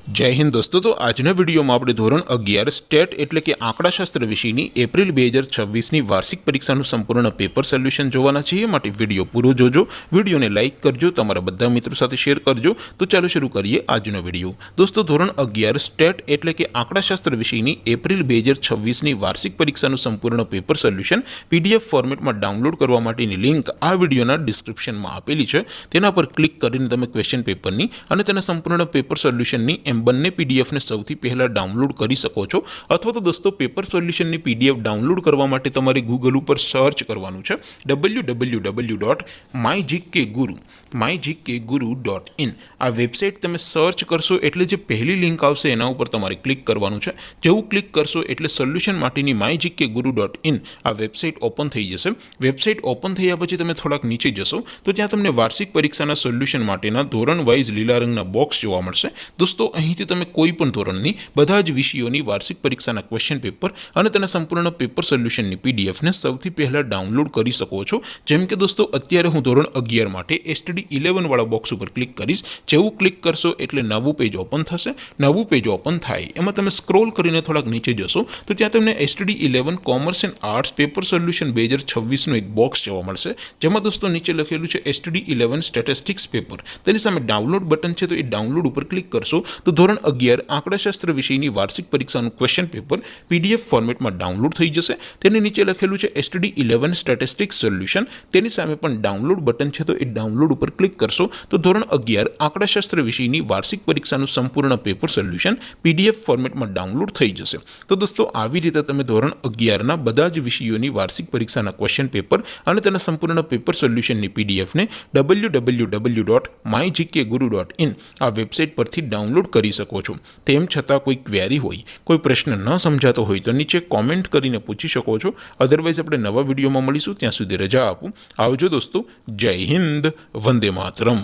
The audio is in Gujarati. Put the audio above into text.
जय हिंद दोस्तों। तो आजना वीडियो में આપણે ધોરણ 11 સ્ટેટ એટલે કે આંકડાશાસ્ત્ર વિષયની એપ્રિલ 2026ની વાર્ષિક પરીક્ષાનું સંપૂર્ણ પેપર સોલ્યુશન જોવાના છીએ। માટે વિડિયો પૂરો જોજો, વિડિયોને લાઈક કરજો, તમારા બધા મિત્રો સાથે શેર કરજો। તો ચાલો શરૂ કરીએ આજનો વિડિયો। દોસ્તો ધોરણ 11 સ્ટેટ એટલે કે આંકડાશાસ્ત્ર વિષયની એપ્રિલ 2026ની વાર્ષિક પરીક્ષાનું સંપૂર્ણ પેપર સોલ્યુશન પીડીએફ ફોર્મેટમાં ડાઉનલોડ કરવા માટેની લિંક આ વિડિયોના ડિસ્ક્રિપ્શનમાં આપેલી છે। તેના પર ક્લિક કરીને તમે ક્વેશ્ચન પેપરની અને તેના સંપૂર્ણ પેપર સોલ્યુશનની બંને પીડીએફ ને સૌથી પહેલા ડાઉનલોડ કરી શકો છો। અથવા તો દોસ્તો પેપર સોલ્યુશનની પીડીએફ ડાઉનલોડ કરવા માટે તમારે ગૂગલ ઉપર સર્ચ કરવાનું છે www.mygkguru.in। આ વેબસાઇટ તમે સર્ચ કરશો એટલે જે પહેલી લિંક આવશે એના ઉપર તમારે ક્લિક કરવાનું છે। જેવું ક્લિક કરશો એટલે સોલ્યુશન માટેની mygkguru.in આ વેબસાઇટ ઓપન થઈ જશે। વેબસાઇટ ઓપન થયા પછી તમે થોડાક નીચે જશો તો ત્યાં તમને વાર્ષિક પરીક્ષાના સોલ્યુશન માટેના ધોરણ વાઇઝ લીલા રંગના બોક્સ જોવા મળશે। દોસ્તો અહીંથી તમે કોઈપણ ધોરણની બધા જ વિષયોની વાર્ષિક પરીક્ષાના ક્વેશ્ચન પેપર અને તેના સંપૂર્ણ પેપર સોલ્યુશનની પીડીએફને સૌથી પહેલા ડાઉનલોડ કરી શકો છો। જેમ કે દોસ્તો અત્યારે હું ધોરણ 11 માટે STD 11 વાળા બોક્સ ઉપર ક્લિક કરીશ। જેવું ક્લિક કરશો એટલે નવું પેજ ઓપન થશે। નવું પેજ ઓપન થાય એમાં તમે સ્ક્રોલ કરીને થોડાક નીચે જશો તો ત્યાં તમને STD 11 commerce and arts paper solution 2026નું એક બોક્સ જોવા મળશે। જેમાં દોસ્તો નીચે લખેલું છે STD 11 સ્ટેટિસ્ટિક્સ પેપર। તેની સામે ડાઉનલોડ બટન છે, તો એ ડાઉનલોડ ઉપર ક્લિક કરશો તો ધોરણ 11 આંકડાશાસ્ત્ર વિષયની વાર્ષિક પરીક્ષાનું ક્વેશ્ચન પેપર પીડીએફ ફોર્મેટમાં ડાઉનલોડ થઈ જશે। તેની નીચે લખેલું છે STD 11 સ્ટેટિસ્ટિક્સ સોલ્યુશન। તેની સામે પણ ડાઉનલોડ બટન છે, તો એ ડાઉનલોડ ઉપર ક્લિક કરશો તો ધોરણ 11 આંકડાશાસ્ત્ર વિષયની વાર્ષિક પરીક્ષાનું સંપૂર્ણ પેપર સોલ્યુશન પીડીએફ ફોર્મેટમાં ડાઉનલોડ થઈ જશે। તો દોસ્તો આવી રીતે તમે ધોરણ 11ના બધા જ વિષયોની વાર્ષિક પરીક્ષાના ક્વેશ્ચન પેપર અને તેના સંપૂર્ણ પેપર સોલ્યુશનની પીડીએફને www.mygkguru.in આ વેબસાઇટ પરથી ડાઉનલોડ કરી શકો છો। તેમ છતાં કોઈ ક્વેરી હોય, કોઈ પ્રશ્ન ન સમજાતો હોય તો નીચે કોમેન્ટ કરીને પૂછી શકો છો। અધરવાઇઝ આપણે નવા વિડીયોમાં મળીશું, ત્યાં સુધી રજા આપું। આવજો દોસ્તો, જય હિન્દ, વંદે માતરમ।